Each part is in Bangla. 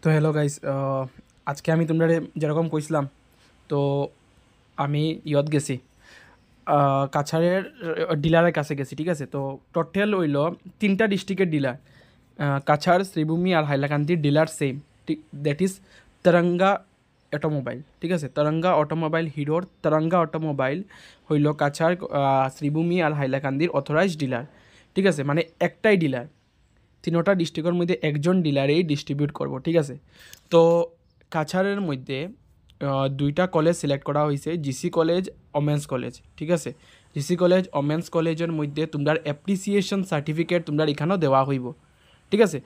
তো হ্যালো গাইস, আজকে আমি তোমরা যেরকম কইছিলাম, তো আমি ইয়ত গেছি, কাছাড়ের ডিলারের কাছে গেছি। ঠিক আছে, তো টোটাল হইল 3টা ডিস্ট্রিক্টের ডিলার, কাছাড়, শ্রীভূমি আর হাইলাকান্দির ডিলার সেম। ঠিক, দ্যাট ইজ তেরঙ্গা অটোমোবাইল। ঠিক আছে, তেরঙ্গা অটোমোবাইল, হিরোর তেরঙ্গা অটোমোবাইল হইল কাছাড়, শ্রীভূমি আর হাইলাকান্দির অথরাইজড ডিলার। ঠিক আছে, মানে একটাই ডিলার, তিনোটা ডিস্ট্রিক্টের মধ্যে একজন ডিলারেই ডিস্ট্রিবিউট করব। ঠিক আছে, তো কাছাড়ের মধ্যে দুইটা কলেজ সিলেক্ট করা হয়েছে, জিসি কলেজ, ওমেন্স কলেজ। ঠিক আছে, জিসি কলেজ, ওমেন্স কলেজের মধ্যে তোমরা অ্যাপ্রিসিয়েশন সার্টিফিকেট তোমরা এখানেও দেওয়া হইব। ঠিক আছে,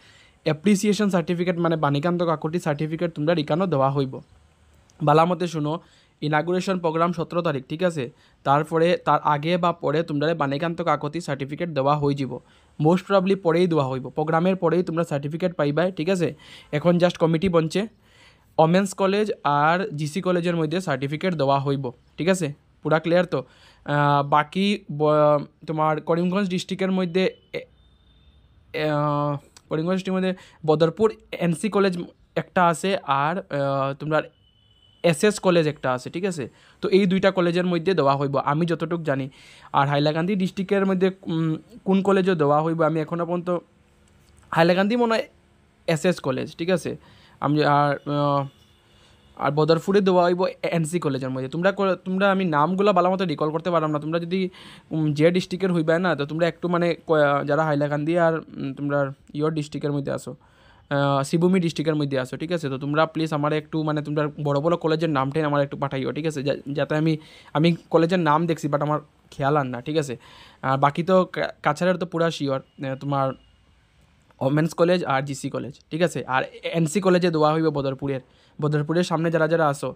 অ্যাপ্রিসিয়েশন সার্টিফিকেট মানে বাণীকান্ত কাকতি সার্টিফিকেট তোমরা এখানেও দেওয়া হইব। বালামতে শুনো, ইনাগুরেশন প্রোগ্রাম 17 তারিখ। ঠিক আছে, তারপরে তার আগে বা পরে তোমরা বাণীকান্ত কাকতি সার্টিফিকেট দেওয়া হয়ে যাব। মোস্ট প্রবলি পরেই দেওয়া হইব, প্রোগ্রামের পরেই তোমরা সার্টিফিকেট পাইবাই। ঠিক আছে, এখন জাস্ট কমিটি বনছে, ওমেন্স কলেজ আর জিসি কলেজের মধ্যে সার্টিফিকেট দেওয়া হইব। ঠিক আছে, পুরা ক্লিয়ার তো? বাকি তোমার করিমগঞ্জ ডিস্ট্রিক্টের মধ্যে করিমগঞ্জ ডিস্ট্রিক্টের মধ্যে বদরপুর এনসি কলেজ একটা আছে, আর তোমরা এসএস কলেজ একটা আছে। ঠিক আছে, তো এই দুইটা কলেজের মধ্যে দেওয়া হইব আমি যতটুকু জানি। আর হাইলাকান্দি ডিস্ট্রিক্টের মধ্যে কোন কলেজও দেওয়া হইব আমি এখনও পর্যন্ত, হাইলাকান্দি মনে হয় এসএস কলেজ। ঠিক আছে, আমি আর বদরপুরে দেওয়া হইব এনসি কলেজের মধ্যে। তোমরা আমি নামগুলো ভালো মতো রিকল করতে পারলাম না। তোমরা যদি যে ডিস্ট্রিক্টের হইবে না, তো তোমরা একটু মানে যারা হাইলাকান্দি আর তোমরা ইয়োর ডিস্ট্রিক্টের মধ্যে আসো, শ্রীভূমি ডিস্ট্রিক্টের মধ্যে আসো। ঠিক আছে, তো তোমরা প্লিজ আমার একটু মানে তোমরা বড় বড় কলেজের নামটাই আমার একটু পাঠাইও। ঠিক আছে, যাতে আমি কলেজের নাম দেখছি বাট আমার খেয়াল আর না। ঠিক আছে, আর বাকি তো কাছাড়ের তো পুরা শিওর, তোমার ওমেন্স কলেজ আর জিসি কলেজ। ঠিক আছে, আর এনসি কলেজে দেওয়া হইবে বদরপুরের সামনে যারা যারা আসো।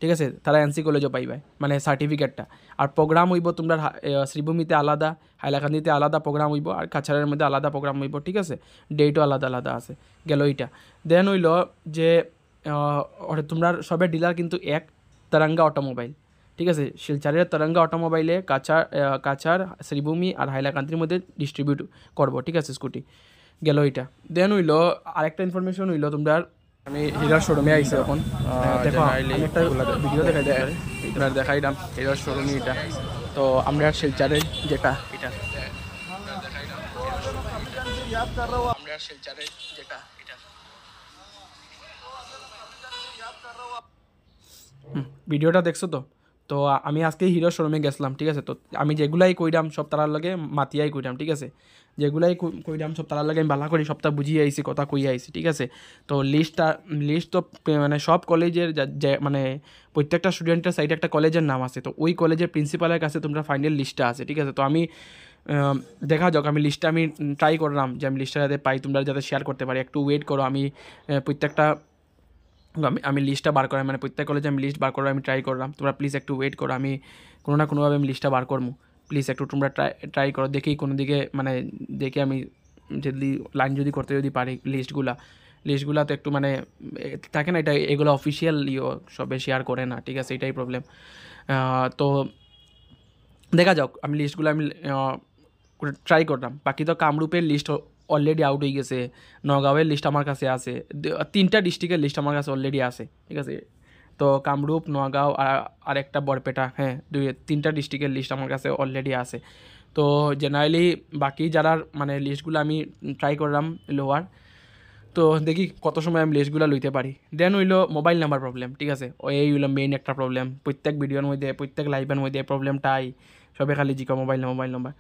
ঠিক আছে, তারা এনসি কলেজও পাইবে মানে সার্টিফিকেটটা। আর প্রোগ্রাম হইব তোমরা শ্রীভূমিতে আলাদা, হাইলাকান্দিতে আলাদা প্রোগ্রাম হইব, আর কাছাড়ের মধ্যে আলাদা প্রোগ্রাম হইব। ঠিক আছে, ডেটও আলাদা আলাদা আছে। গেল এইটা। দেন হইল যে তোমরা সবের ডিলার কিন্তু এক, তেরঙ্গা অটোমোবাইল। ঠিক আছে, শিলচরের তেরঙ্গা অটোমোবাইলে কাছাড়, শ্রীভূমি আর হাইলাকান্দির মধ্যে ডিস্ট্রিবিউট করবো। ঠিক আছে, স্কুটি গেল এটা। দেন হইলো আরেকটা ইনফরমেশন হইলো তোমরা, আমি হিরার শোরুমে আইছি এখন। দেখো জেনারেলি আমি একটা ভিডিও দেখাই দেয় আপনার দেখাইলাম হিরোর শোরুমই এটা। তো আমরা শিলচারের যেটা এটা আমরা শিলচারের যেটা এটা ভিডিওটা দেখছো তো? তো আমি আজকে হিরো শোরুমে গেছিলাম। ঠিক আছে, তো আমি যেগুলাই কইরাম সব তারার লগে মাতিয়াই কইরাম। ঠিক আছে, যেগুলাই কইরাম সব তারার লগে আমি ভালো করে সবটা বুঝিয়ে আইছি, কথা কই আইছি। ঠিক আছে, তো লিস্ট তো মানে সব কলেজের যে মানে প্রত্যেকটা স্টুডেন্টের সাইডে একটা কলেজের নাম আছে, তো ওই কলেজের প্রিন্সিপালের কাছে তোমরা ফাইনাল লিস্টটা আছে। ঠিক আছে, তো আমি দেখা যাক, আমি লিস্টটা আমি ট্রাই করলাম যে আমি লিস্টটা যাতে পাই, তোমরা যাতে শেয়ার করতে পারি। একটু ওয়েট করো, আমি প্রত্যেকটা আমি লিস্টটা বার করার মানে প্রত্যেক কলেজে আমি লিস্ট বার করার আমি ট্রাই করলাম। তোমরা প্লিজ একটু ওয়েট করো, আমি কোনো না কোনোভাবে আমি লিস্টটা বার করবো। প্লিজ একটু তোমরা ট্রাই করো, দেখি কোনো দিকে মানে দেখে আমি যদি লাইন যদি করতে যদি পারি লিস্টগুলা তো একটু মানে থাকে না, এটা এগুলো অফিসিয়াল সবে শেয়ার করে না। ঠিক আছে, এটাই প্রবলেম। তো দেখা যাক, আমি লিস্টগুলো আমি ট্রাই করলাম। বাকি তো কামরূপের লিস্ট অলরেডি আউট হয়ে গেছে, নগাঁওয়ের লিস্ট আমার কাছে আছে, 3টা ডিস্ট্রিক্টের লিস্ট আমার কাছে অলরেডি আছে। ঠিক আছে, তো কামরূপ, নগাঁও আর একটা বরপেটা, হ্যাঁ 3টা ডিস্ট্রিক্টের লিস্ট আমার কাছে অলরেডি আছে। তো জেনারেলি বাকি যারা মানে লিস্টগুলো আমি ট্রাই করলাম লোয়ার, তো দেখি কত সময় আমি লিস্টগুলো লইতে পারি। দেন হইলো মোবাইল নাম্বার প্রবলেম। ঠিক আছে, এই হইলো মেইন একটা প্রবলেম, প্রত্যেক ভিডিওর মধ্যে প্রত্যেক লাইভের মধ্যে প্রবলেমটাই, সবে খালি জিকো মোবাইল নাম্বার।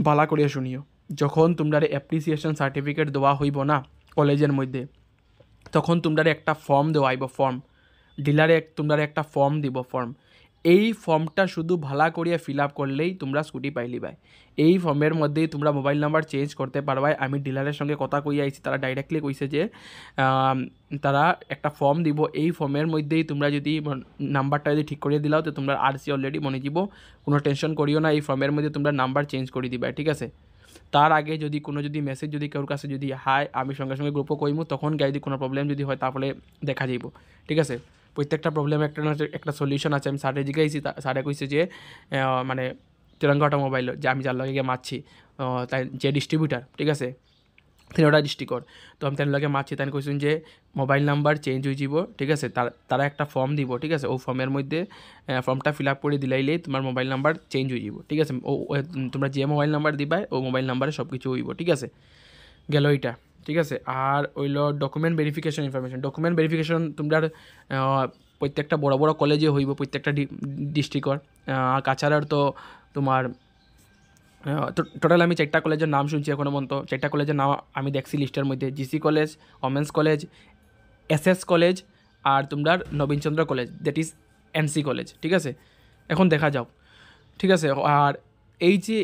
ভালো করিয়া শুনিও, যখন তোমরা অ্যাপ্রিসিয়েশন সার্টিফিকেট দেওয়া হইব না কলেজের মধ্যে, তখন তোমরা একটা ফর্ম দেওয়া হইব। ফর্ম ডিলারে তোমরা একটা ফর্ম দিব। এই ফর্মটা শুধু ভালো করিয়া ফিল আপ করলেই তোমরা স্কুটি পাইলিবাই। এই ফর্মের মধ্যেই তোমরা মোবাইল নাম্বার চেঞ্জ করতে পারবাই। আমি ডিলারের সঙ্গে কথা কই আইছি, তারা ডাইরেক্টলি কইছে যে তারা একটা ফর্ম দিব, এই ফর্মের মধ্যেই তোমরা যদি নাম্বারটা যদি ঠিক করিয়ে দিলাও, তো তোমরা আরসি অলরেডি মনে যাব। কোনো টেনশন করিও না, এই ফর্মের মধ্যে তোমরা নাম্বার চেঞ্জ করে দিবা। ঠিক আছে, তার আগে যদি কোনো মেসেজ যদি কারোর কাছে যদি হাই, আমি সঙ্গে সঙ্গে গ্রুপও কইমু, তখন যদি কোনো প্রবলেম যদি হয় তাহলে দেখা যাইব। ঠিক আছে, প্রত্যেকটা প্রবলেমের একটা সলিউশন আছে। আমি স্যারে জিজ্ঞাসি, স্যারে কইছে যে মানে তেরঙ্গা অটোমোবাইল যে আমি যার লগে গিয়ে মারছি, তাই যে ডিস্ট্রিবিউটার। ঠিক আছে, তিনোটা ডিস্ট্রিক্টর। তো আমি তার লগে মাতছি, তাই কইছেন যে মোবাইল নাম্বার চেঞ্জ হয়ে যাব, ঠিক আছে। তারা একটা ফর্ম দিব, ঠিক আছে। ও ফর্মের মধ্যে ফর্মটা ফিল আপ করে দিলাইলেই তোমার মোবাইল নাম্বার চেঞ্জ হয়ে যাব, ঠিক আছে। তোমরা যে মোবাইল নাম্বার দিবা ও মোবাইল নাম্বারে সব কিছু হইব, ঠিক আছে। গেল এটা, ঠিক আছে। আর হইল document verification information. Document verification তোমরা প্রত্যেকটা বড় বড় কলেজে হইব, প্রত্যেকটা ডিস্ট্রিক্টর। কাছাড়ার তো তোমার টোটাল আমি 4টা কলেজের নাম শুনছি এখনো পর্যন্ত। 4টা কলেজের নাম আমি দেখছি লিস্টের মধ্যে, GC college, women's college, SS college, আর তোমরা Nabinchandra college, that is NC college, ঠিক আছে। এখন দেখা যাও, ঠিক আছে। আর এই যে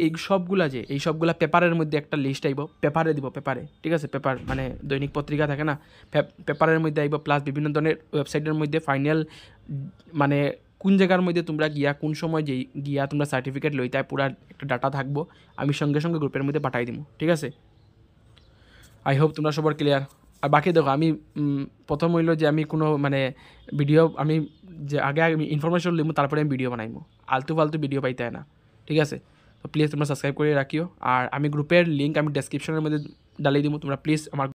এই সবগুলা পেপারের মধ্যে একটা লিস্ট আইব, পেপারে দিব, পেপারে, ঠিক আছে। পেপার মানে দৈনিক পত্রিকা থাকে না, পেপারের মধ্যে আইব, প্লাস বিভিন্ন ধরনের ওয়েবসাইটের মধ্যে ফাইনাল মানে কোন জায়গার মধ্যে তোমরা গিয়া কোন সময় গিয়া তোমরা সার্টিফিকেট লইতে পুরা একটা ডাটা থাকবো, আমি সঙ্গে সঙ্গে গ্রুপের মধ্যে পাঠাই দিব, ঠিক আছে। আই হোপ তোমরা সবার ক্লিয়ার। আর বাকি দেখো, আমি প্রথম হইলো যে আমি কোনো মানে ভিডিও আমি যে আগে আমি ইনফরমেশন লিখবো, তারপরে আমি ভিডিও বানাইবো, আলতু ফালতু ভিডিও পাইতে হয় না, ঠিক আছে। তো প্লিজ তোমরা সাবস্ক্রাইব করে রাখিও। আর আমি গ্রুপের লিঙ্ক আমি ডেসক্রিপশনের মধ্যে ডালিয়ে দিব, তোমরা প্লিজ আমার